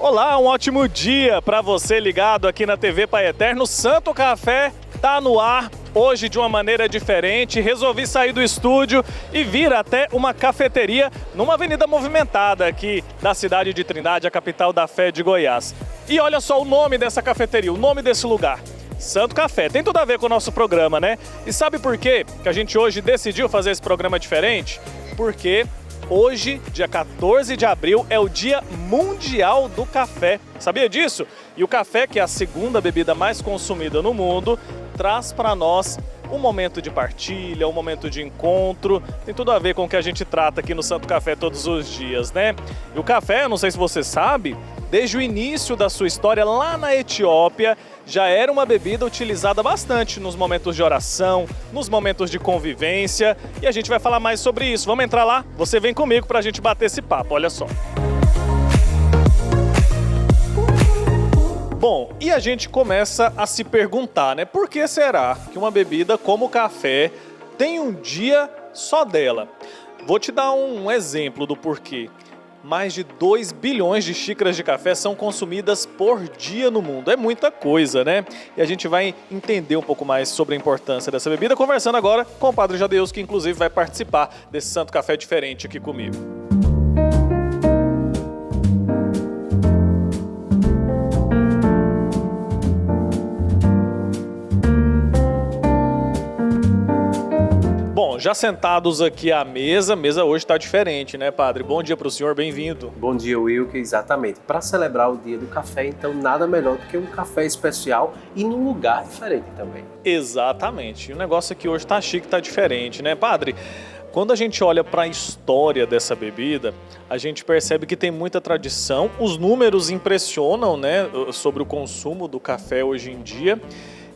Olá, um ótimo dia para você ligado aqui na TV Pai Eterno. Santo Café tá no ar hoje de uma maneira diferente. Resolvi sair do estúdio e vir até uma cafeteria numa avenida movimentada aqui da cidade de Trindade, a capital da fé de Goiás. E olha só o nome dessa cafeteria, o nome desse lugar. Santo Café. Tem tudo a ver com o nosso programa, né? E sabe por quê que a gente hoje decidiu fazer esse programa diferente? Porque hoje, dia 14 de abril, é o Dia Mundial do Café. Sabia disso? E o café, que é a segunda bebida mais consumida no mundo, traz para nós um momento de partilha, um momento de encontro. Tem tudo a ver com o que a gente trata aqui no Santo Café todos os dias, né? E o café, não sei se você sabe, desde o início da sua história lá na Etiópia, já era uma bebida utilizada bastante nos momentos de oração, nos momentos de convivência, e a gente vai falar mais sobre isso. Vamos entrar lá? Você vem comigo para a gente bater esse papo, olha só. Bom, e a gente começa a se perguntar, né? Por que será que uma bebida como o café tem um dia só dela? Vou te dar um exemplo do porquê. Mais de 2 bilhões de xícaras de café são consumidas por dia no mundo. É muita coisa, né? E a gente vai entender um pouco mais sobre a importância dessa bebida, conversando agora com o Padre Jadeus, que inclusive vai participar desse Santo Café diferente aqui comigo. Bom, já sentados aqui à mesa, a mesa hoje está diferente, né, Padre? Bom dia para o senhor, bem-vindo. Bom dia, Wilker, exatamente. Para celebrar o dia do café, então nada melhor do que um café especial e num lugar diferente também. Exatamente. O negócio aqui hoje está chique, está diferente, né, Padre? Quando a gente olha para a história dessa bebida, a gente percebe que tem muita tradição. Os números impressionam, né, sobre o consumo do café hoje em dia.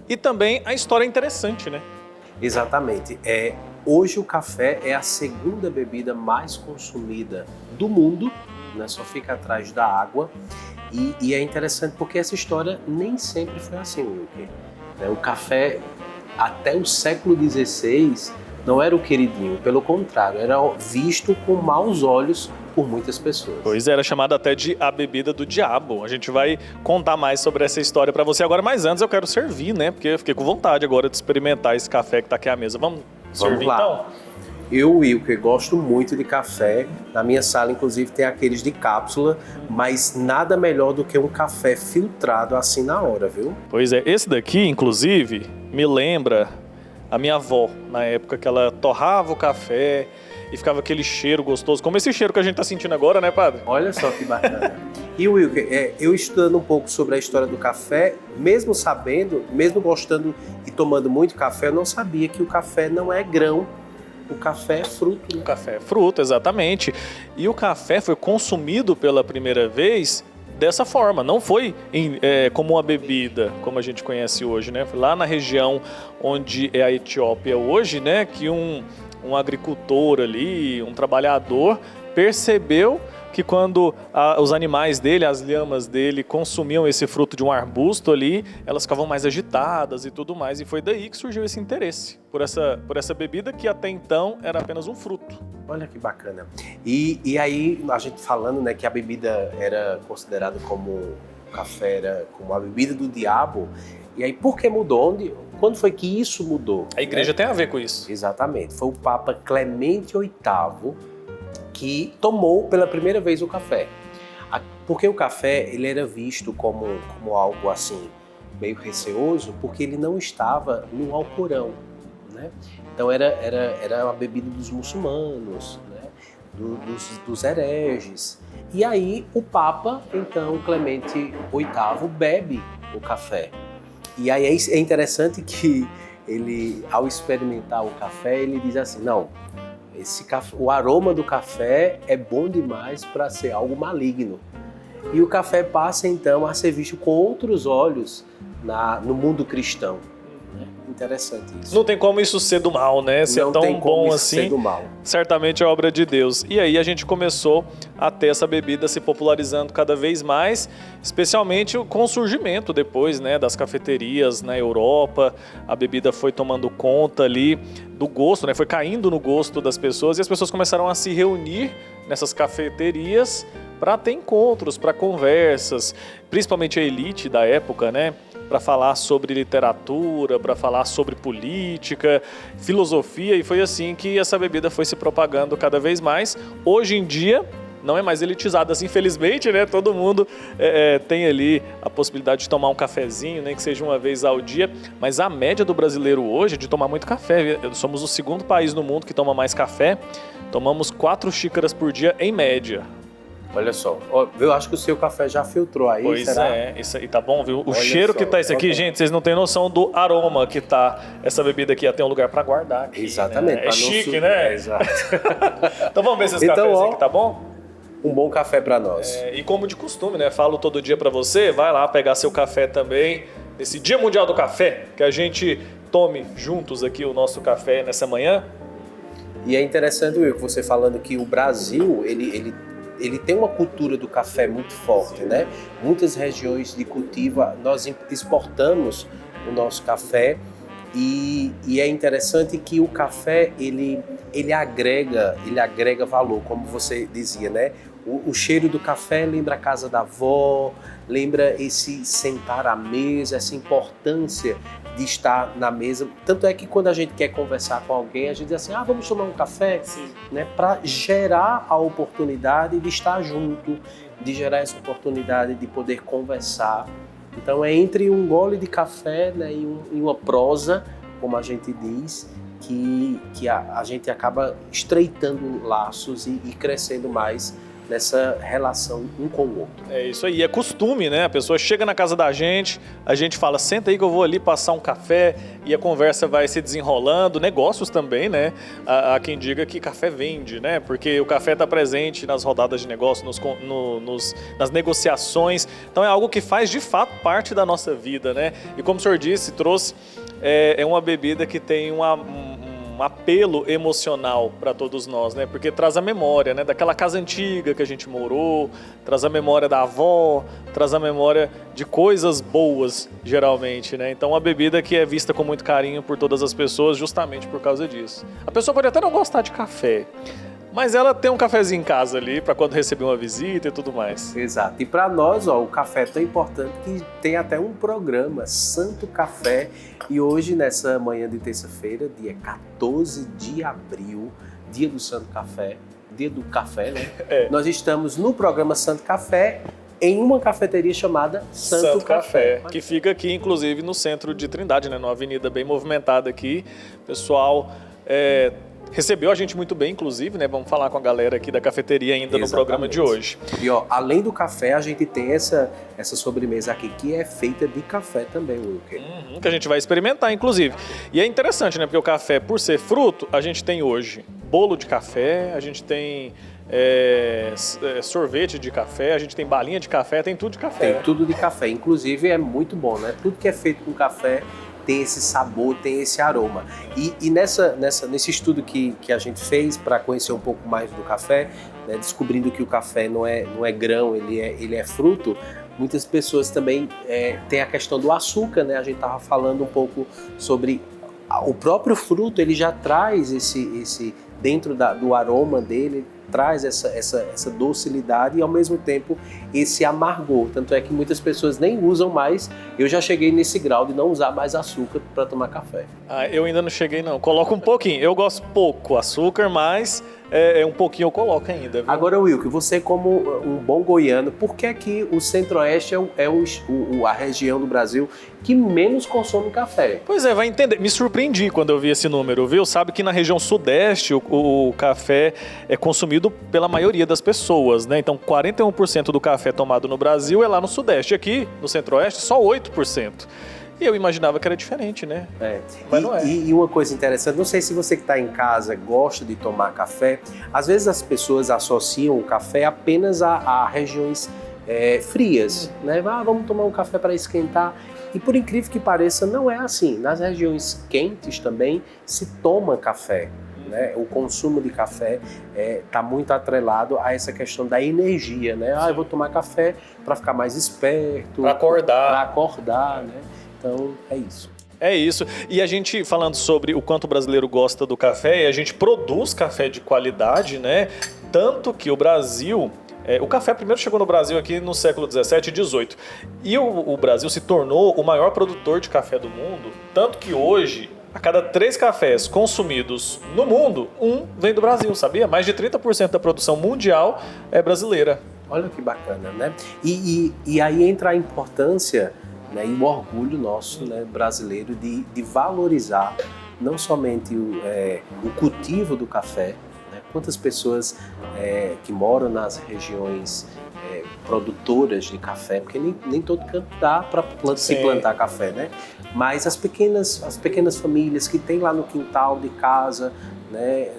E também a história é interessante, né? Exatamente. Hoje o café é a segunda bebida mais consumida do mundo, né? Só fica atrás da água. E é interessante porque essa história nem sempre foi assim, Wilker. O café, até o século XVI, não era o queridinho, pelo contrário, era visto com maus olhos por muitas pessoas. Pois era chamada até de a bebida do diabo. A gente vai contar mais sobre essa história para você agora, mas antes eu quero servir, né? Porque eu fiquei com vontade agora de experimentar esse café que tá aqui à mesa. Vamos servir lá. Então? Eu, Wilker, gosto muito de café. Na minha sala, inclusive, tem aqueles de cápsula, mas nada melhor do que um café filtrado assim na hora, viu? Pois é, esse daqui, inclusive, me lembra a minha avó, na época que ela torrava o café e ficava aquele cheiro gostoso, como esse cheiro que a gente tá sentindo agora, né, Padre? Olha só que bacana. E Wilker, eu estudando um pouco sobre a história do café, mesmo sabendo, mesmo gostando e tomando muito café, eu não sabia que o café não é grão, o café é fruto. Né? O café é fruto, exatamente. E o café foi consumido pela primeira vez dessa forma, não foi como uma bebida, como a gente conhece hoje, né? Foi lá na região onde é a Etiópia hoje, né, que um agricultor ali, um trabalhador, percebeu que quando os animais dele, as lhamas dele, consumiam esse fruto de um arbusto ali, elas ficavam mais agitadas e tudo mais. E foi daí que surgiu esse interesse por essa bebida que até então era apenas um fruto. Olha que bacana. E aí, a gente falando, né, que a bebida era considerada como o café, era como a bebida do diabo. E aí, por que mudou? Quando foi que isso mudou? A igreja tem a ver com isso. Exatamente. Foi o Papa Clemente VIII que tomou pela primeira vez o café. Porque o café ele era visto como algo assim, meio receoso, porque ele não estava no Alcorão, né? Então era a bebida dos muçulmanos, né? dos hereges. E aí o Papa, então, Clemente VIII, bebe o café. E aí é interessante que ele, ao experimentar o café, ele diz assim, não, o aroma do café é bom demais para ser algo maligno. E o café passa então a ser visto com outros olhos no mundo cristão. Interessante isso. Não tem como isso ser do mal, né? Ser não tão tem como bom isso assim. Ser do mal. Certamente é obra de Deus. E aí a gente começou a ter essa bebida se popularizando cada vez mais, especialmente com o surgimento depois, né, das cafeterias na Europa. A bebida foi tomando conta ali do gosto, né? Foi caindo no gosto das pessoas e as pessoas começaram a se reunir nessas cafeterias para ter encontros, para conversas, principalmente a elite da época, né? Para falar sobre literatura, para falar sobre política, filosofia, e foi assim que essa bebida foi se propagando cada vez mais. Hoje em dia, não é mais elitizada assim, infelizmente, né? Todo mundo tem ali a possibilidade de tomar um cafezinho, nem que seja uma vez ao dia, mas a média do brasileiro hoje é de tomar muito café. Somos o segundo país no mundo que toma mais café, tomamos 4 xícaras por dia em média. Olha só, eu acho que o seu café já filtrou aí, pois será? É, isso aí tá bom, viu? O Olha cheiro só, que tá esse aqui, gente, vocês não têm noção do aroma que tá essa bebida aqui. Tem um lugar pra guardar aqui, exatamente. Né? É chique, né? Exato. Então vamos ver se esse Então, cafezinho aqui tá bom? Um bom café para nós. E como de costume, né? Falo todo dia pra você, vai lá pegar seu café também. Nesse Dia Mundial do Café, que a gente tome juntos aqui o nosso café nessa manhã. E é interessante, Will, que você falando que o Brasil, ele tem uma cultura do café muito forte, né? Muitas regiões de cultivo, nós exportamos o nosso café e é interessante que o café, ele agrega valor, como você dizia, né? O cheiro do café lembra a casa da avó, lembra esse sentar à mesa, essa importância de estar na mesa. Tanto é que quando a gente quer conversar com alguém, a gente diz assim, vamos tomar um café? Sim. Né? Para gerar a oportunidade de estar junto, de gerar essa oportunidade de poder conversar. Então é entre um gole de café, né, e uma prosa, como a gente diz, que a gente acaba estreitando laços e crescendo mais nessa relação um com o outro. É isso aí, é costume, né? A pessoa chega na casa da gente, a gente fala, senta aí que eu vou ali passar um café, e a conversa vai se desenrolando. Negócios também, né? Há quem diga que café vende, né? Porque o café está presente nas rodadas de negócio, nas negociações. Então é algo que faz de fato parte da nossa vida, né? E como o senhor disse, trouxe, é uma bebida que tem um apelo emocional para todos nós, né? Porque traz a memória, né? Daquela casa antiga que a gente morou, traz a memória da avó, traz a memória de coisas boas, geralmente, né? Então, uma bebida que é vista com muito carinho por todas as pessoas justamente por causa disso. A pessoa pode até não gostar de café, mas ela tem um cafezinho em casa ali para quando receber uma visita e tudo mais. Exato. E para nós, o café é tão importante que tem até um programa, Santo Café. E hoje, nessa manhã de terça-feira, dia 14 de abril, dia do Santo Café, dia do café, né? Nós estamos no programa Santo Café, em uma cafeteria chamada Santo Café. Que fica aqui, inclusive, no centro de Trindade, né? Numa avenida bem movimentada aqui. Pessoal, recebeu a gente muito bem, inclusive, né? Vamos falar com a galera aqui da cafeteria ainda. Exatamente. No programa de hoje. E além do café, a gente tem essa sobremesa aqui que é feita de café também, Wilker. Que a gente vai experimentar, inclusive. E é interessante, né? Porque o café, por ser fruto, a gente tem hoje bolo de café, a gente tem sorvete de café, a gente tem balinha de café, tem tudo de café. Tem tudo de café. Inclusive, é muito bom, né? Tudo que é feito com café tem esse sabor, tem esse aroma. E nesse estudo que a gente fez para conhecer um pouco mais do café, né, descobrindo que o café não é grão, ele é fruto, muitas pessoas também têm a questão do açúcar, né? A gente estava falando um pouco sobre o próprio fruto, ele já traz esse dentro do aroma dele, traz essa docilidade e ao mesmo tempo esse amargor. Tanto é que muitas pessoas nem usam mais. Eu já cheguei nesse grau de não usar mais açúcar para tomar café. Eu ainda não cheguei não. Coloco um pouquinho. Eu gosto pouco açúcar, mas um pouquinho eu coloco ainda. Viu? Agora, Wilker, você como um bom goiano, por que que o Centro-Oeste é a região do Brasil que menos consome café? Pois vai entender. Me surpreendi quando eu vi esse número, viu? Sabe que na região Sudeste o café é consumido pela maioria das pessoas, né? Então 41% do café tomado no Brasil é lá no Sudeste. Aqui no Centro-Oeste só 8%. E eu imaginava que era diferente, né? Mas não é. E uma coisa interessante, não sei se você que está em casa gosta de tomar café, às vezes as pessoas associam o café apenas a regiões frias, né? Vamos tomar um café para esquentar. E por incrível que pareça, não é assim. Nas regiões quentes também se toma café. Né? O consumo de café está muito atrelado a essa questão da energia, né? Eu vou tomar café para ficar mais esperto, para acordar, né? Então é isso. É isso. E a gente falando sobre o quanto o brasileiro gosta do café, e a gente produz café de qualidade, né? Tanto que o Brasil O café primeiro chegou no Brasil aqui no século 17 e 18. E o Brasil se tornou o maior produtor de café do mundo, tanto que hoje, a cada 3 cafés consumidos no mundo, um vem do Brasil, sabia? Mais de 30% da produção mundial é brasileira. Olha que bacana, né? E aí entra a importância, né, e o orgulho nosso, né, brasileiro de valorizar não somente o cultivo do café, né? Quantas pessoas que moram nas regiões produtoras de café, porque nem todo canto dá para se plantar café, né? Mas as pequenas famílias que tem lá no quintal de casa, né,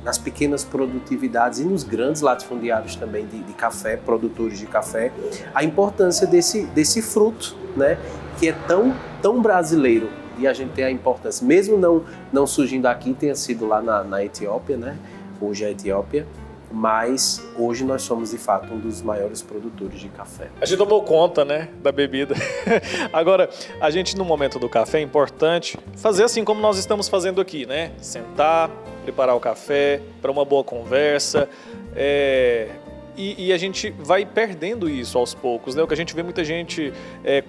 nas pequenas produtividades e nos grandes latifundiários também de café, produtores de café, a importância desse fruto, né, que é tão brasileiro, e a gente tem a importância, mesmo não surgindo aqui, tenha sido lá na Etiópia, né, hoje é a Etiópia, mas hoje nós somos de fato um dos maiores produtores de café. A gente tomou conta, né, da bebida. Agora, a gente no momento do café é importante fazer assim como nós estamos fazendo aqui, né? Sentar, preparar o café para uma boa conversa, e a gente vai perdendo isso aos poucos, né? O que a gente vê muita gente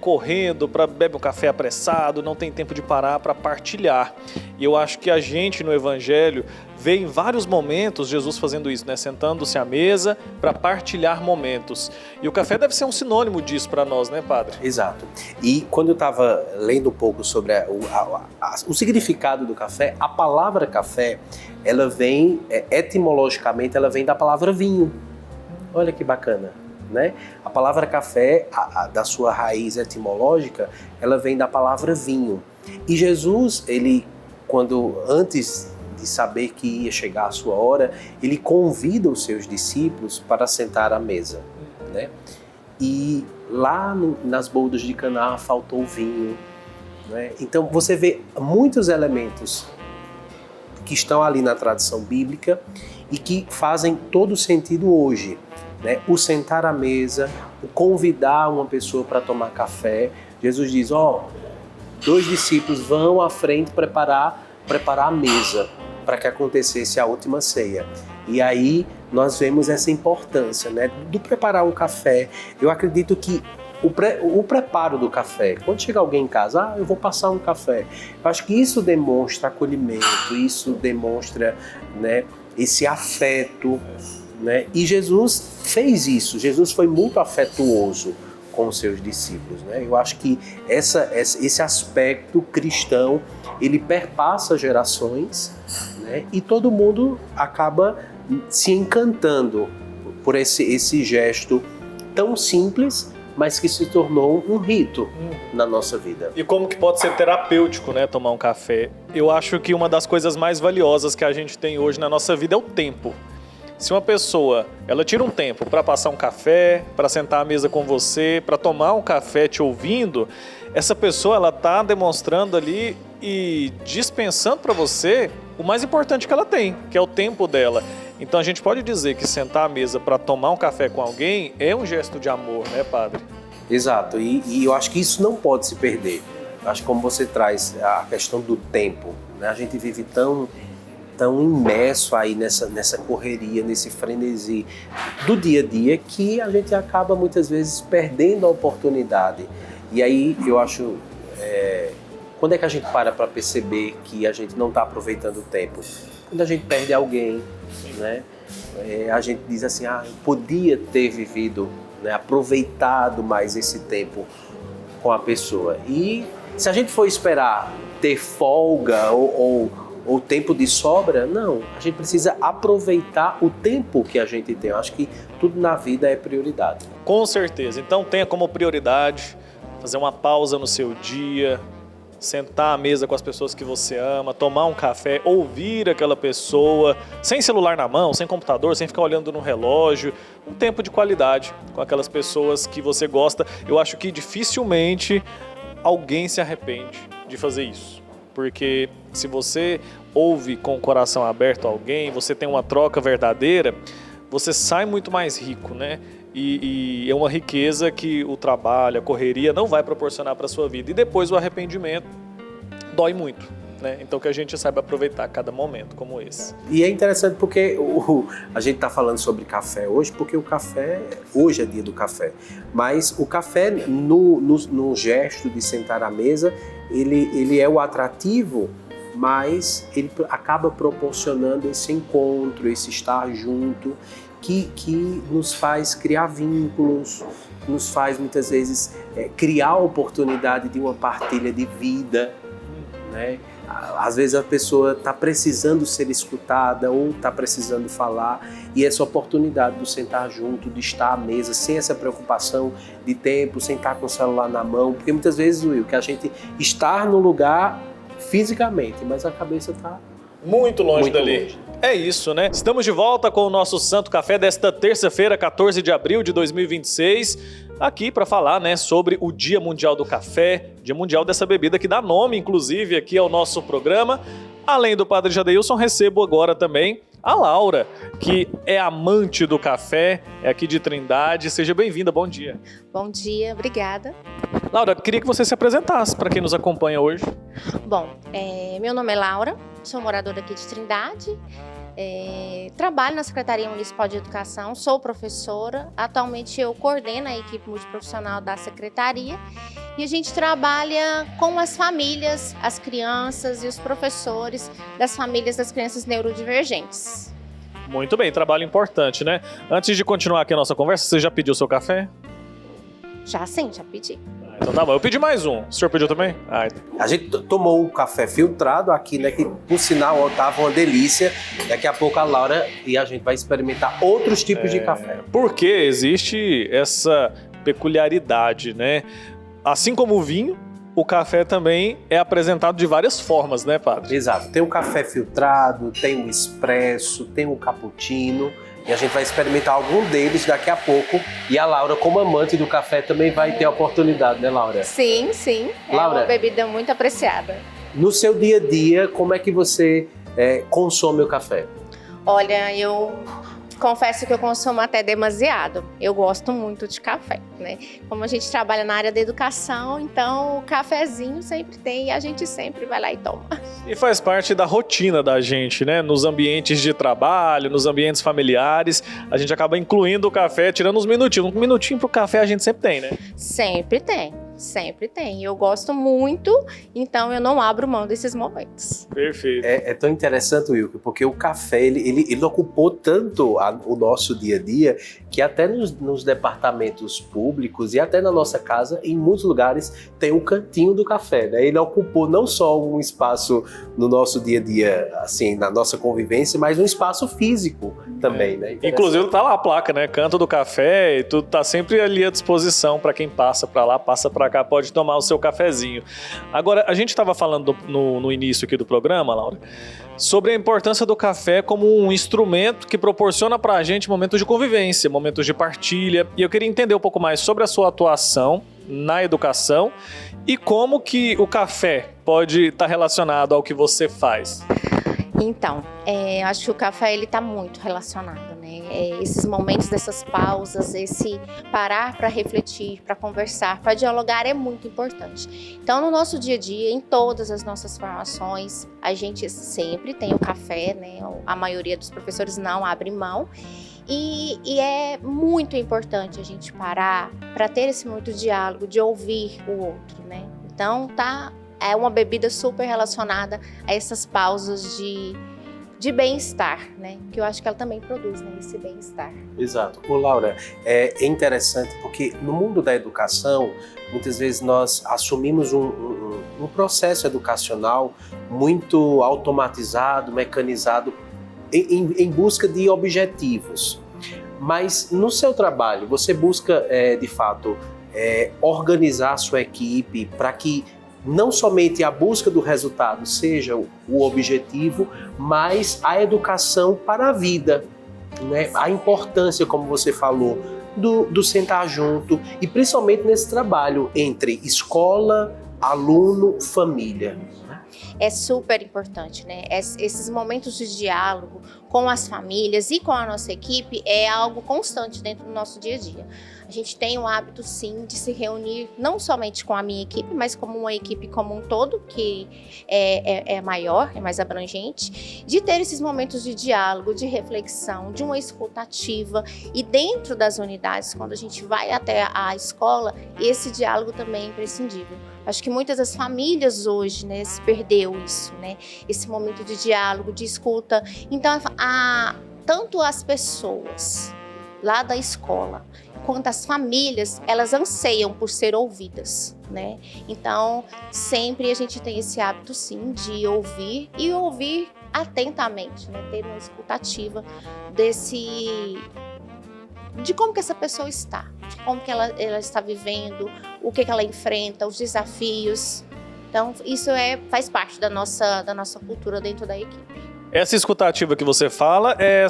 correndo para beber um café apressado, não tem tempo de parar para partilhar. E eu acho que a gente no Evangelho vê em vários momentos Jesus fazendo isso, né? Sentando-se à mesa para partilhar momentos. E o café deve ser um sinônimo disso para nós, né, Padre? Exato. E quando eu estava lendo um pouco sobre o significado do café, a palavra café, ela vem, etimologicamente, ela vem da palavra vinho. Olha que bacana, né? A palavra café, da sua raiz etimológica, ela vem da palavra vinho. E Jesus, antes de saber que ia chegar a sua hora, ele convida os seus discípulos para sentar à mesa, né? E lá nas bodas de Caná faltou vinho, né? Então você vê muitos elementos que estão ali na tradição bíblica e que fazem todo sentido hoje, né? O sentar à mesa, o convidar uma pessoa para tomar café. Jesus diz, 2 discípulos vão à frente preparar a mesa para que acontecesse a última ceia. E aí nós vemos essa importância, né, do preparar um café. Eu acredito que o preparo do café, quando chega alguém em casa, eu vou passar um café. Eu acho que isso demonstra acolhimento, isso demonstra, né, esse afeto, né? E Jesus fez isso, Jesus foi muito afetuoso com os seus discípulos, né? Eu acho que esse aspecto cristão, ele perpassa gerações, né? E todo mundo acaba se encantando por esse gesto tão simples, mas que se tornou um rito na nossa vida. E como que pode ser terapêutico, né, tomar um café? Eu acho que uma das coisas mais valiosas que a gente tem hoje na nossa vida é o tempo. Se uma pessoa, ela tira um tempo para passar um café, para sentar à mesa com você, para tomar um café te ouvindo, essa pessoa, ela está demonstrando ali e dispensando para você o mais importante que ela tem, que é o tempo dela. Então a gente pode dizer que sentar à mesa para tomar um café com alguém é um gesto de amor, né, Padre? Exato, e eu acho que isso não pode se perder. Eu acho que como você traz a questão do tempo, né? A gente vive tão imerso aí nessa correria, nesse frenesi do dia a dia, que a gente acaba muitas vezes perdendo a oportunidade. E aí eu acho, quando é que a gente para perceber que a gente não está aproveitando o tempo? Quando a gente perde alguém, né? A gente diz assim, eu podia ter vivido, né, aproveitado mais esse tempo com a pessoa. E se a gente for esperar ter folga ou tempo de sobra, não. A gente precisa aproveitar o tempo que a gente tem. Eu acho que tudo na vida é prioridade. Com certeza. Então tenha como prioridade fazer uma pausa no seu dia, sentar à mesa com as pessoas que você ama, tomar um café, ouvir aquela pessoa, sem celular na mão, sem computador, sem ficar olhando no relógio, um tempo de qualidade com aquelas pessoas que você gosta. Eu acho que dificilmente alguém se arrepende de fazer isso, porque se você ouve com o coração aberto alguém, você tem uma troca verdadeira, você sai muito mais rico, né? E é uma riqueza que o trabalho, a correria não vai proporcionar para a sua vida. E depois o arrependimento dói muito. né? Então que a gente saiba aproveitar cada momento como esse. E é interessante porque a gente está falando sobre café hoje, porque o café, hoje é dia do café, mas o café no gesto de sentar à mesa, ele é o atrativo, mas ele acaba proporcionando esse encontro, esse estar junto, que nos faz criar vínculos, nos faz muitas vezes criar a oportunidade de uma partilha de vida, né? Às vezes a pessoa está precisando ser escutada ou está precisando falar, e essa oportunidade de sentar junto, de estar à mesa sem essa preocupação de tempo, sem estar com o celular na mão, porque muitas vezes, Will, que a gente está no lugar fisicamente, mas a cabeça está muito longe muito dali. longe. É isso, né? Estamos de volta com o nosso Santo Café desta terça-feira, 14 de abril de 2026, aqui para falar, né, sobre o Dia Mundial do Café, Dia Mundial dessa bebida que dá nome, inclusive, aqui ao nosso programa. Além do Padre Jadeilson, recebo agora também a Laura, que é amante do café, é aqui de Trindade. Seja bem-vinda, bom dia. Bom dia, obrigada. Laura, queria que você se apresentasse para quem nos acompanha hoje. Bom, meu nome é Laura, sou moradora aqui de Trindade, trabalho na Secretaria Municipal de Educação, sou professora, atualmente eu coordeno a equipe multiprofissional da Secretaria e a gente trabalha com as famílias, as crianças e os professores das famílias das crianças neurodivergentes. Muito bem, trabalho importante, né? Antes de continuar aqui a nossa conversa, você já pediu seu café? Já sim, já pedi. Então tá bom, eu pedi mais um. O senhor pediu também? A gente tomou o café filtrado aqui, né? Que por sinal estava uma delícia. Daqui a pouco a Laura e a gente vai experimentar outros tipos de café. Porque existe essa peculiaridade, né? Assim como o vinho, o café também é apresentado de várias formas, né, padre? Exato. Tem o café filtrado, tem o expresso, tem o cappuccino. E a gente vai experimentar algum deles daqui a pouco. E a Laura, como amante do café, também vai ter a oportunidade, né, Laura? Sim, sim. Laura, é uma bebida muito apreciada. No seu dia a dia, como é que você consome o café? Olha, eu confesso que eu consumo até demasiado. Eu gosto muito de café, né? Como a gente trabalha na área da educação, então o cafezinho sempre tem e a gente sempre vai lá e toma. E faz parte da rotina da gente, né? Nos ambientes de trabalho, nos ambientes familiares, a gente acaba incluindo o café, tirando uns minutinhos. Um minutinho pro café a gente sempre tem, né? Sempre tem. Sempre tem. Eu gosto muito, então eu não abro mão desses momentos. Perfeito. É tão interessante, Wilker, porque o café ele ocupou tanto o nosso dia a dia que até nos departamentos públicos e até na nossa casa, em muitos lugares, tem um cantinho do café, né? Ele ocupou não só um espaço no nosso dia a dia, assim, na nossa convivência, mas um espaço físico também, né? Inclusive tá lá a placa, né? Canto do café e tudo tá sempre ali à disposição para quem passa para lá, passa para cá, pode tomar o seu cafezinho. Agora, a gente estava falando no início aqui do programa, Laura, sobre a importância do café como um instrumento que proporciona para a gente momentos de convivência, momentos de partilha. E eu queria entender um pouco mais sobre a sua atuação na educação e como que o café pode estar relacionado ao que você faz. Então, eu acho que o café ele está muito relacionado, né? Esses momentos dessas pausas, esse parar para refletir, para conversar, para dialogar é muito importante. Então, no nosso dia a dia, em todas as nossas formações, a gente sempre tem o café, né? A maioria dos professores não abre mão. E é muito importante a gente parar para ter esse momento de diálogo, de ouvir o outro, né? Então, é uma bebida super relacionada a essas pausas de bem-estar, né? Que eu acho que ela também produz, né? Esse bem-estar. Exato. Ô, Laura, é interessante porque no mundo da educação, muitas vezes nós assumimos um processo educacional muito automatizado, mecanizado, em busca de objetivos. Mas no seu trabalho, você busca, de fato, organizar a sua equipe para que não somente a busca do resultado seja o objetivo, mas a educação para a vida, né? A importância, como você falou, do sentar junto e principalmente nesse trabalho entre escola, aluno, família. É super importante, né? Esses momentos de diálogo com as famílias e com a nossa equipe é algo constante dentro do nosso dia a dia. A gente tem o hábito, sim, de se reunir não somente com a minha equipe, mas como uma equipe como um todo, que é maior, é mais abrangente, de ter esses momentos de diálogo, de reflexão, de uma escuta ativa. E dentro das unidades, quando a gente vai até a escola, esse diálogo também é imprescindível. Acho que muitas das famílias hoje, né, se perdeu isso, né? Esse momento de diálogo, de escuta. Então, tanto as pessoas lá da escola, quanto as famílias, elas anseiam por ser ouvidas, né? Então, sempre a gente tem esse hábito, sim, de ouvir e ouvir atentamente, né? Ter uma escuta ativa de como que essa pessoa está, de como que ela está vivendo, o que ela enfrenta, os desafios. Então, isso faz parte da nossa cultura dentro da equipe. Essa escutativa que você fala é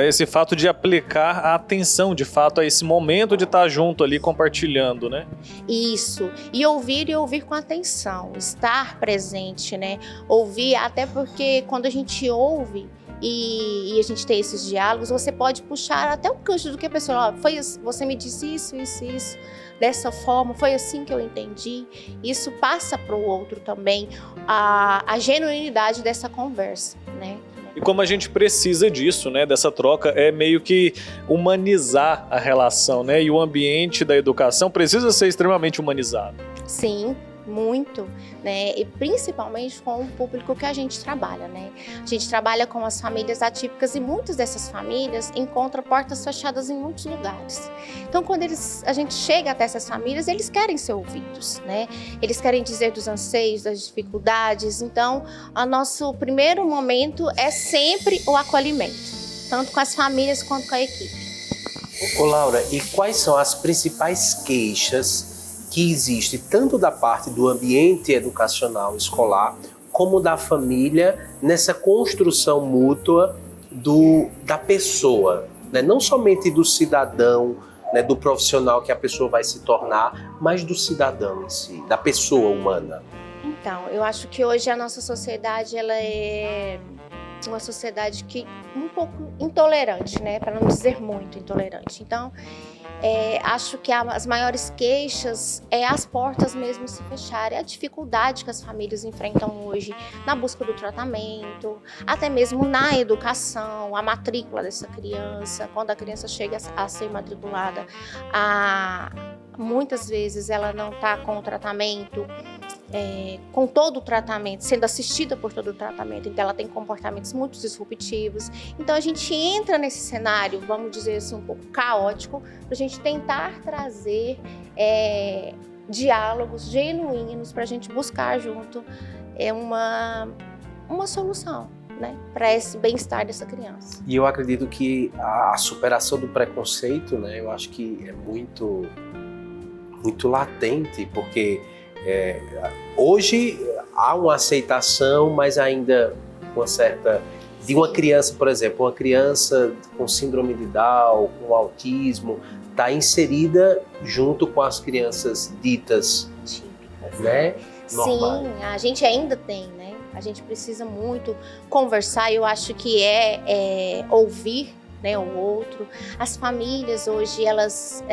esse fato de aplicar a atenção, de fato, a esse momento de estar junto ali, compartilhando, né? Isso. E ouvir com atenção, estar presente, né? Ouvir, até porque quando a gente ouve e a gente tem esses diálogos, você pode puxar até um gancho do que a pessoa, você me disse isso, dessa forma, foi assim que eu entendi. Isso passa para o outro também a genuinidade dessa conversa, né? E como a gente precisa disso, né, dessa troca, é meio que humanizar a relação, né? E o ambiente da educação precisa ser extremamente humanizado. Sim, muito, né? E principalmente com o público que a gente trabalha, né? A gente trabalha com as famílias atípicas e muitas dessas famílias encontram portas fechadas em muitos lugares. Então, quando a gente chega até essas famílias, eles querem ser ouvidos, né? Eles querem dizer dos anseios, das dificuldades. Então, o nosso primeiro momento é sempre o acolhimento, tanto com as famílias quanto com a equipe. Ô Laura, e quais são as principais queixas que existe tanto da parte do ambiente educacional escolar como da família nessa construção mútua da pessoa, né? Não somente do cidadão, né, do profissional que a pessoa vai se tornar, mas do cidadão em si, da pessoa humana? Então, eu acho que hoje a nossa sociedade ela é uma sociedade um pouco intolerante, né, para não dizer muito intolerante. Então, acho que as maiores queixas as portas mesmo se fecharem, a dificuldade que as famílias enfrentam hoje na busca do tratamento, até mesmo na educação, a matrícula dessa criança, quando a criança chega a ser matriculada, muitas vezes ela não está com o tratamento, com todo o tratamento, sendo assistida por todo o tratamento, então ela tem comportamentos muito disruptivos. Então a gente entra nesse cenário, vamos dizer assim, um pouco caótico, para a gente tentar trazer diálogos genuínos, para a gente buscar junto uma solução, né, para esse bem-estar dessa criança. E eu acredito que a superação do preconceito, né, eu acho que é muito, muito latente, porque hoje há uma aceitação, mas ainda uma certa... De uma criança, por exemplo, uma criança com síndrome de Down, com autismo, está inserida junto com as crianças ditas típicas, né? Normais. Sim, a gente ainda tem, né? A gente precisa muito conversar, eu acho que ouvir, né, o outro. As famílias hoje, elas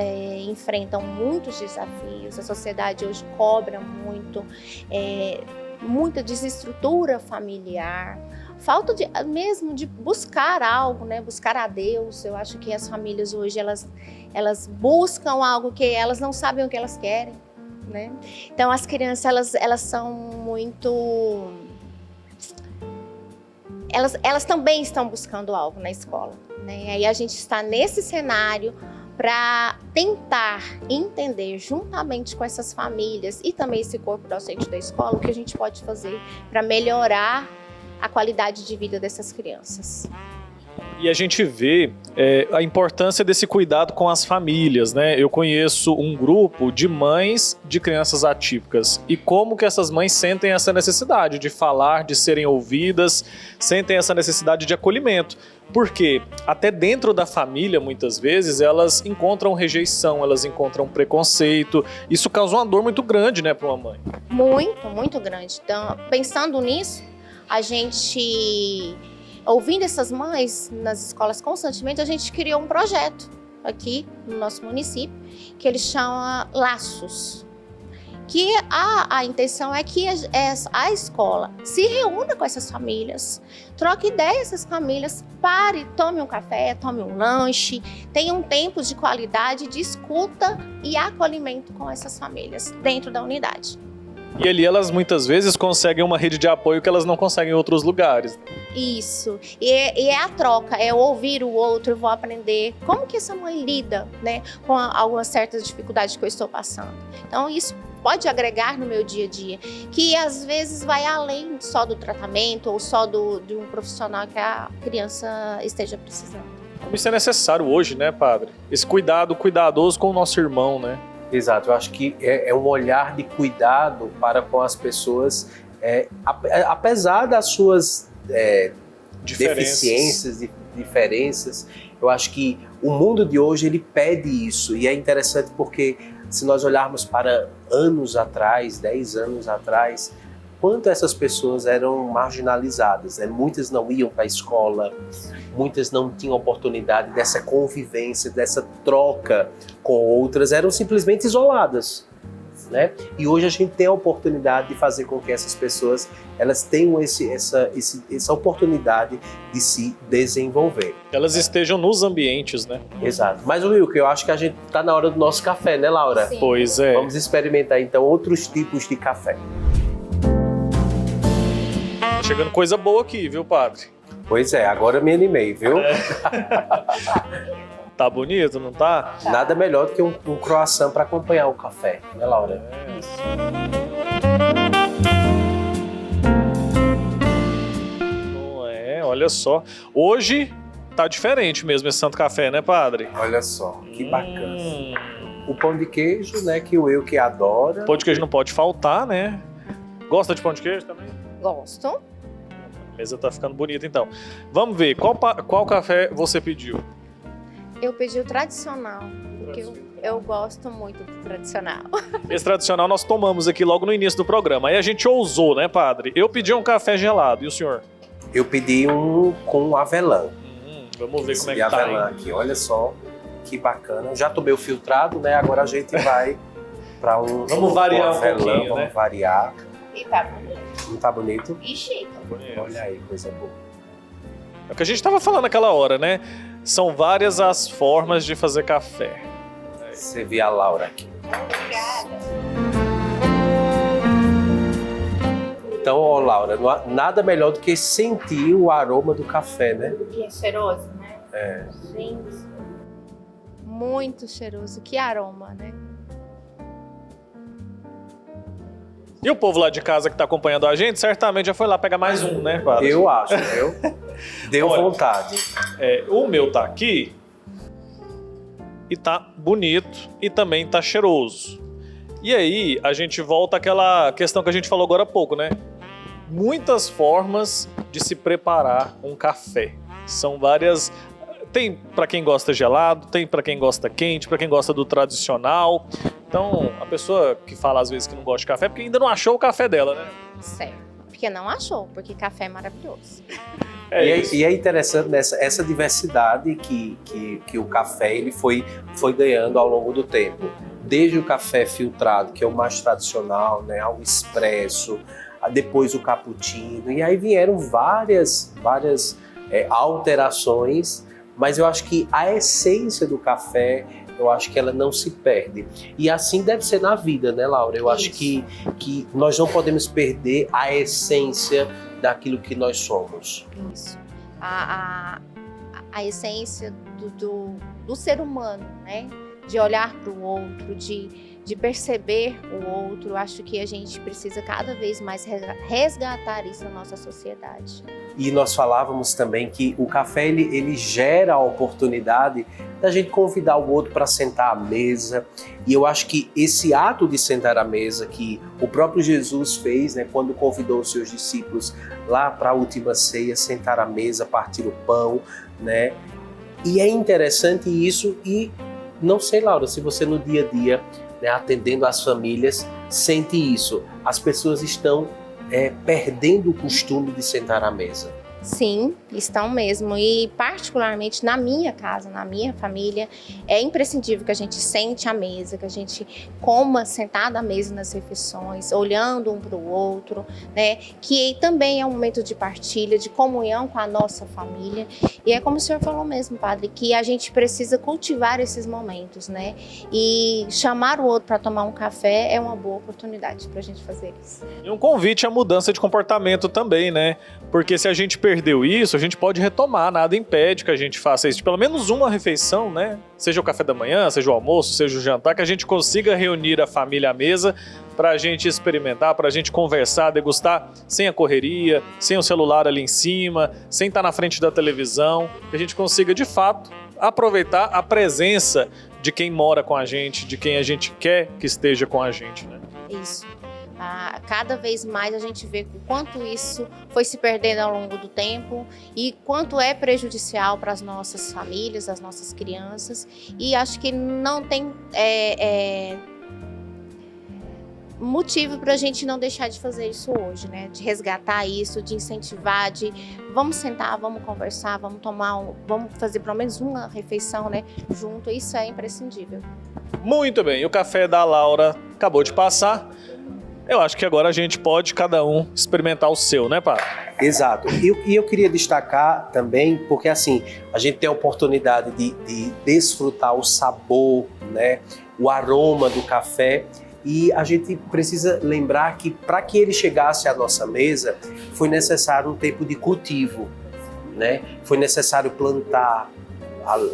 enfrentam muitos desafios, a sociedade hoje cobra muito, muita desestrutura familiar, falta mesmo de buscar algo, né, buscar a Deus. Eu acho que as famílias hoje, elas buscam algo que elas não sabem o que elas querem, né? Então as crianças, elas são muito... Elas também estão buscando algo na escola, né? Aí a gente está nesse cenário para tentar entender, juntamente com essas famílias e também esse corpo docente da escola, o que a gente pode fazer para melhorar a qualidade de vida dessas crianças. E a gente vê a importância desse cuidado com as famílias, né? Eu conheço um grupo de mães de crianças atípicas e como que essas mães sentem essa necessidade de falar, de serem ouvidas, sentem essa necessidade de acolhimento. Porque até dentro da família, muitas vezes, elas encontram rejeição, elas encontram preconceito. Isso causa uma dor muito grande, né, para uma mãe. Muito, muito grande. Então, pensando nisso, a gente... Ouvindo essas mães nas escolas constantemente, a gente criou um projeto, aqui no nosso município, que ele chama Laços. Que a intenção é que a escola se reúna com essas famílias, troque ideias com essas famílias, pare, tome um café, tome um lanche, tenha um tempo de qualidade, de escuta e acolhimento com essas famílias dentro da unidade. E ali elas muitas vezes conseguem uma rede de apoio que elas não conseguem em outros lugares. Isso, e é a troca, é ouvir o outro, eu vou aprender como que essa mãe lida, né, com algumas certas dificuldades que eu estou passando. Então isso pode agregar no meu dia a dia, que às vezes vai além só do tratamento ou só de um profissional que a criança esteja precisando. Isso é necessário hoje, né, padre? Esse cuidado cuidadoso com o nosso irmão, né? Exato, eu acho que é um olhar de cuidado para com as pessoas, apesar das suas deficiências, diferenças. Eu acho que o mundo de hoje ele pede isso, e é interessante porque se nós olharmos para anos atrás, 10 anos atrás, quanto essas pessoas eram marginalizadas, né? Muitas não iam para a escola, muitas não tinham oportunidade dessa convivência, dessa troca com outras, eram simplesmente isoladas, né? E hoje a gente tem a oportunidade de fazer com que essas pessoas elas tenham essa oportunidade de se desenvolver. Elas estejam nos ambientes, né? Exato. Mas, Wilker, eu acho que a gente está na hora do nosso café, né, Laura? Sim. Pois é. Vamos experimentar, então, outros tipos de café. Tá chegando coisa boa aqui, viu, padre? Pois é, agora eu me animei, viu? Tá bonito, não tá? Nada melhor do que um croissant para acompanhar o café, né, Laura? Não é, olha só. Hoje tá diferente mesmo esse Santo Café, né, padre? Olha só, que bacana. O pão de queijo, né, que o Wilker adora. Pão de queijo não pode faltar, né? Gosta de pão de queijo também? Gosto. A mesa tá ficando bonita, então. Vamos ver, qual café você pediu? Eu pedi o tradicional, porque eu gosto muito do tradicional. Esse tradicional nós tomamos aqui logo no início do programa. Aí a gente ousou, né, padre? Eu pedi um café gelado. E o senhor? Eu pedi um com avelã. Vamos ver como é Esse que tá, avelã hein? aqui, olha só, que bacana. Eu já tomei o filtrado, né? Agora a gente vai para um Vamos variar com um avelã, pouquinho, vamos né? variar. E tá bonito. Não tá bonito? E chique. Olha aí, coisa boa. É o que a gente estava falando naquela hora, né? São várias as formas de fazer café. Você vê a Laura aqui. Obrigada. Então, ó, Laura, nada melhor do que sentir o aroma do café, né? E é cheiroso, né? É. Gente. Muito cheiroso. Que aroma, né? E o povo lá de casa que está acompanhando a gente, certamente já foi lá pegar mais um, né, padre? Eu acho, viu? Deu Olha, vontade. O meu tá aqui e tá bonito e também tá cheiroso. E aí a gente volta àquela questão que a gente falou agora há pouco, né? Muitas formas de se preparar um café. São várias. Tem para quem gosta gelado, tem para quem gosta quente, para quem gosta do tradicional. Então, a pessoa que fala às vezes que não gosta de café é porque ainda não achou o café dela, né? Certo. Porque não achou, porque café é maravilhoso. E é interessante essa diversidade que o café ele foi ganhando ao longo do tempo. Desde o café filtrado, que é o mais tradicional, né, ao expresso, depois o cappuccino, e aí vieram várias alterações, mas eu acho que a essência do café, eu acho que ela não se perde. E assim deve ser na vida, né, Laura? Eu acho que nós não podemos perder a essência daquilo que nós somos. Isso. A essência do ser humano, né? De olhar para o outro, de perceber o outro. Acho que a gente precisa cada vez mais resgatar isso na nossa sociedade. E nós falávamos também que o café ele gera a oportunidade da gente convidar o outro para sentar à mesa. E eu acho que esse ato de sentar à mesa que o próprio Jesus fez, né, quando convidou os seus discípulos lá para a última ceia, sentar à mesa, partir o pão, né? E é interessante isso, e não sei, Laura, se você no dia a dia, né, atendendo as famílias, sente isso. As pessoas estão perdendo o costume de sentar à mesa. Sim, estão mesmo. E particularmente na minha casa, na minha família, é imprescindível que a gente sente à mesa, que a gente coma sentado à mesa nas refeições, olhando um para o outro, né? Que também é um momento de partilha, de comunhão com a nossa família. E é como o senhor falou mesmo, padre, que a gente precisa cultivar esses momentos, né? E chamar o outro para tomar um café é uma boa oportunidade para a gente fazer isso. E um convite à mudança de comportamento também, né? Porque se a gente perdeu isso, a gente pode retomar, nada impede que a gente faça isso. Pelo menos uma refeição, né? Seja o café da manhã, seja o almoço, seja o jantar, que a gente consiga reunir a família à mesa para a gente experimentar, para a gente conversar, degustar sem a correria, sem o celular ali em cima, sem estar na frente da televisão, que a gente consiga, de fato, aproveitar a presença de quem mora com a gente, de quem a gente quer que esteja com a gente, né? Isso. Cada vez mais a gente vê o quanto isso foi se perdendo ao longo do tempo e quanto é prejudicial para as nossas famílias, as nossas crianças. E acho que não tem motivo para a gente não deixar de fazer isso hoje, né? De resgatar isso, de incentivar, de vamos sentar, vamos conversar, vamos fazer pelo menos uma refeição, né? Junto, isso é imprescindível. Muito bem, e o café da Laura acabou de passar. Eu acho que agora a gente pode, cada um, experimentar o seu, né, Padre? Exato. E eu queria destacar também, porque assim, a gente tem a oportunidade de desfrutar o sabor, né, o aroma do café, e a gente precisa lembrar que para que ele chegasse à nossa mesa, foi necessário um tempo de cultivo, né? Foi necessário plantar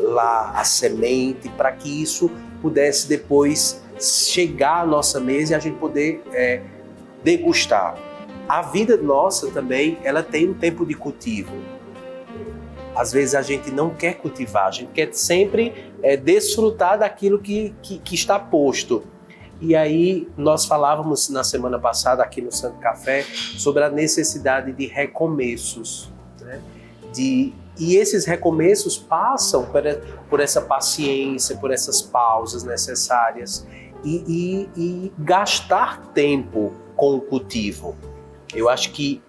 lá a semente para que isso pudesse depois chegar à nossa mesa e a gente poder degustar. A vida nossa também, ela tem um tempo de cultivo. Às vezes a gente não quer cultivar, a gente quer sempre desfrutar daquilo que está posto. E aí nós falávamos na semana passada aqui no Santo Café sobre a necessidade de recomeços, né? E esses recomeços passam por essa paciência, por essas pausas necessárias e gastar tempo com o cultivo. Eu acho que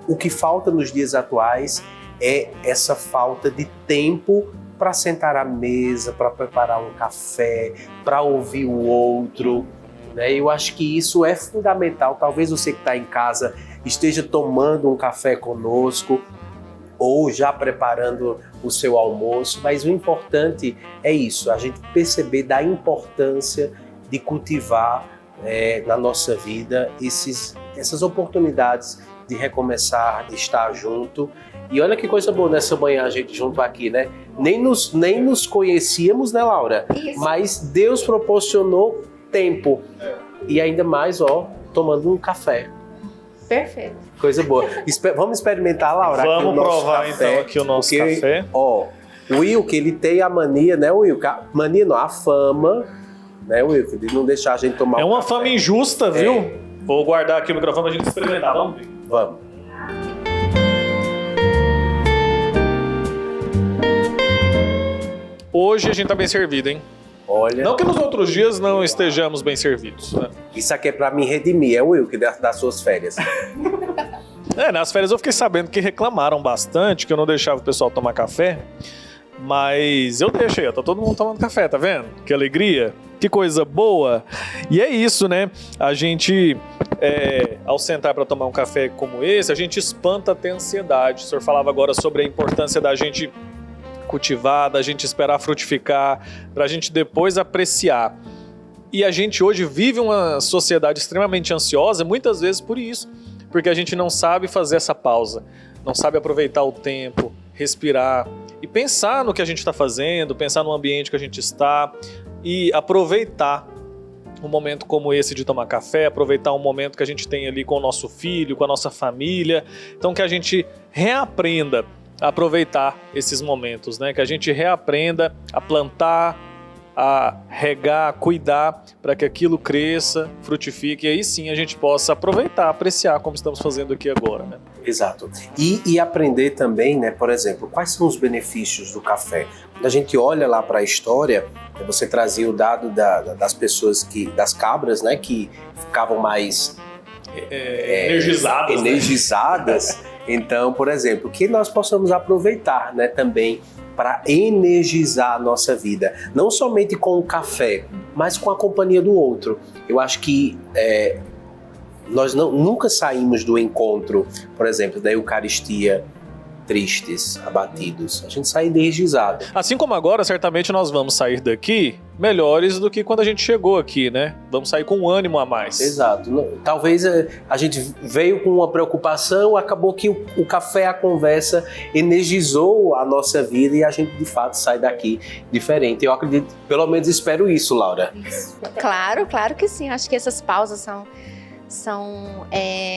o que falta nos dias atuais é essa falta de tempo para sentar à mesa, para preparar um café, para ouvir o outro, né? Eu acho que isso é fundamental. Talvez você que está em casa esteja tomando um café conosco ou já preparando o seu almoço, mas o importante é isso, a gente perceber da importância de cultivar na nossa vida essas oportunidades de recomeçar, de estar junto. E olha que coisa boa nessa manhã a gente junto aqui, né? Nem nos conhecíamos, né, Laura? Isso. Mas Deus proporcionou tempo. E ainda mais, tomando um café. Perfeito. Coisa boa. Vamos experimentar, Laura? Vamos provar café, então aqui o nosso café. O Will, que ele tem a mania, né, Will? Mania não, a fama, né, Will? De não deixar a gente tomar uma fama injusta, viu? Vou guardar aqui o microfone pra gente experimentar. Vamos ver. Vamos. Hoje a gente tá bem servido, hein? Olha. Não que nos outros dias não estejamos bem servidos, né? Isso aqui é pra me redimir, é o Will, que das suas férias. Nas férias eu fiquei sabendo que reclamaram bastante, que eu não deixava o pessoal tomar café. Mas eu deixo aí, tá todo mundo tomando café, tá vendo? Que alegria, que coisa boa. E é isso, né? A gente, ao sentar para tomar um café como esse, a gente espanta até a ansiedade. O senhor falava agora sobre a importância da gente cultivar, da gente esperar frutificar, pra gente depois apreciar. E a gente hoje vive uma sociedade extremamente ansiosa, muitas vezes por isso, porque a gente não sabe fazer essa pausa, não sabe aproveitar o tempo, respirar e pensar no que a gente está fazendo, pensar no ambiente que a gente está e aproveitar um momento como esse de tomar café, aproveitar um momento que a gente tem ali com o nosso filho, com a nossa família. Então que a gente reaprenda a aproveitar esses momentos, né? Que a gente reaprenda a plantar, a regar, a cuidar para que aquilo cresça, frutifique e aí sim a gente possa aproveitar, apreciar como estamos fazendo aqui agora, né? Exato. E aprender também, né, por exemplo, quais são os benefícios do café? Quando a gente olha lá para a história, você trazia o dado das pessoas das cabras, né, que ficavam mais energizadas, energizadas. Então, por exemplo, que nós possamos aproveitar, né, também para energizar a nossa vida, não somente com o café, mas com a companhia do outro. Eu acho que nós nunca saímos do encontro, por exemplo, da Eucaristia, tristes, abatidos. A gente sai energizado. Assim como agora, certamente nós vamos sair daqui melhores do que quando a gente chegou aqui, né? Vamos sair com um ânimo a mais. Exato. Talvez a gente veio com uma preocupação, acabou que o café, a conversa, energizou a nossa vida e a gente, de fato, sai daqui diferente. Eu acredito, pelo menos espero isso, Laura. Claro que sim. Acho que essas pausas são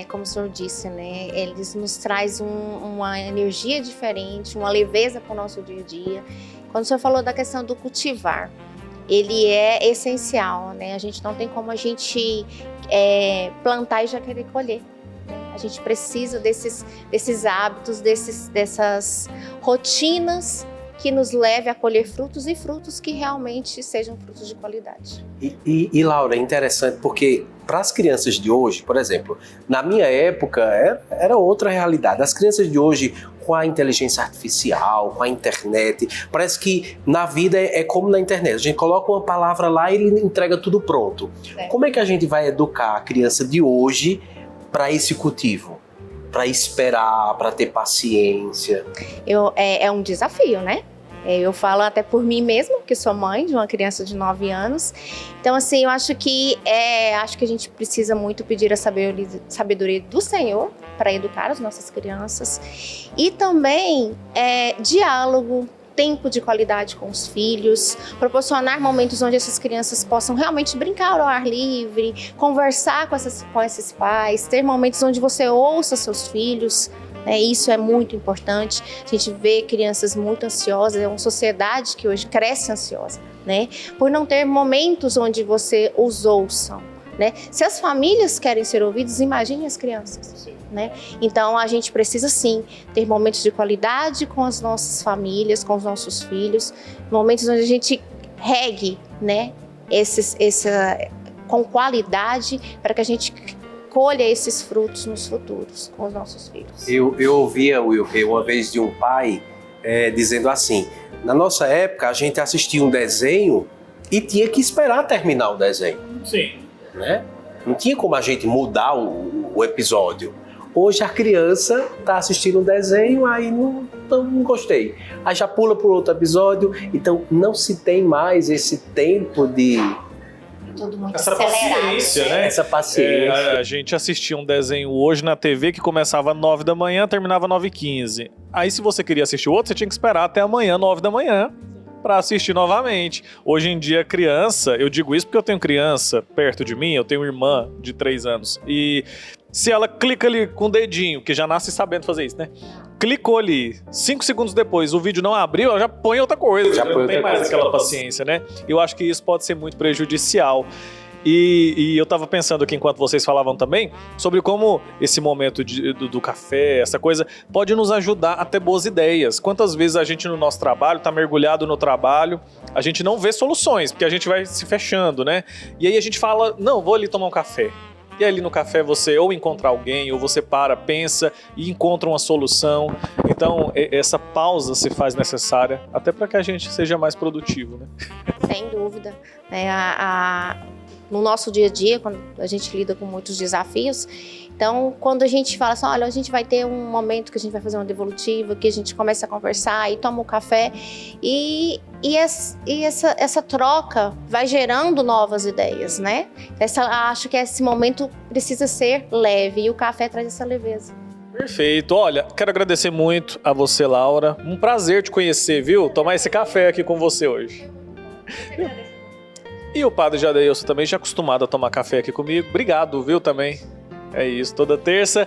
como o senhor disse, né? Eles nos trazem uma energia diferente, uma leveza para o nosso dia a dia. Quando o senhor falou da questão do cultivar, ele é essencial, né? A gente não tem como a gente plantar e já querer colher. A gente precisa desses hábitos, dessas rotinas que nos leve a colher frutos e frutos que realmente sejam frutos de qualidade. E Laura, é interessante porque para as crianças de hoje, por exemplo, na minha época era outra realidade. As crianças de hoje, com a inteligência artificial, com a internet, parece que na vida é como na internet. A gente coloca uma palavra lá e ele entrega tudo pronto. Como é que a gente vai educar a criança de hoje para esse cultivo? Para esperar, para ter paciência? É um desafio, né? Eu falo até por mim mesma, que sou mãe de uma criança de 9 anos. Então, assim, eu acho que a gente precisa muito pedir a sabedoria do Senhor para educar as nossas crianças. E também diálogo, tempo de qualidade com os filhos, proporcionar momentos onde essas crianças possam realmente brincar ao ar livre, conversar com esses pais, ter momentos onde você ouça seus filhos. Isso é muito importante. A gente vê crianças muito ansiosas, é uma sociedade que hoje cresce ansiosa, né? Por não ter momentos onde você os ouçam, né? Se as famílias querem ser ouvidas, imagine as crianças, né? Então a gente precisa sim ter momentos de qualidade com as nossas famílias, com os nossos filhos, momentos onde a gente regue, né? Com qualidade para que a gente colha esses frutos nos futuros com os nossos filhos. Eu ouvia, Wilker, uma vez de um pai dizendo assim: na nossa época a gente assistia um desenho e tinha que esperar terminar o desenho. Sim. Né? Não tinha como a gente mudar o episódio. Hoje a criança está assistindo um desenho, aí não gostei. Aí já pula para outro episódio, então não se tem mais esse tempo de... Tudo muito essa acelerado. paciência, né? Essa paciência. A gente assistia um desenho hoje na TV que começava às 9 da manhã, terminava às 9h15. Aí se você queria assistir outro, você tinha que esperar até amanhã, 9 da manhã, para assistir novamente. Hoje em dia, criança, eu digo isso porque eu tenho criança perto de mim, eu tenho uma irmã de 3 anos, e se ela clica ali com o dedinho, que já nasce sabendo fazer isso, né? Clicou ali, 5 segundos depois, o vídeo não abriu, ela já põe outra coisa, já não tem mais aquela paciência, né? Eu acho que isso pode ser muito prejudicial. E eu tava pensando aqui, enquanto vocês falavam também, sobre como esse momento do café, essa coisa, pode nos ajudar a ter boas ideias. Quantas vezes a gente no nosso trabalho, tá mergulhado no trabalho, a gente não vê soluções, porque a gente vai se fechando, né? E aí a gente fala, não, vou ali tomar um café. E ali no café você ou encontra alguém, ou você pensa e encontra uma solução. Então essa pausa se faz necessária, até para que a gente seja mais produtivo, né? Sem dúvida. No nosso dia a dia, quando a gente lida com muitos desafios, então quando a gente fala assim, olha, a gente vai ter um momento que a gente vai fazer uma devolutiva, que a gente começa a conversar e toma um café, e essa troca vai gerando novas ideias, né? Acho que esse momento precisa ser leve, e o café traz essa leveza. Perfeito. Olha, quero agradecer muito a você, Laura. Um prazer te conhecer, viu? Tomar esse café aqui com você hoje. E o padre Jadeilson também já acostumado a tomar café aqui comigo. Obrigado, viu, também. É isso, toda terça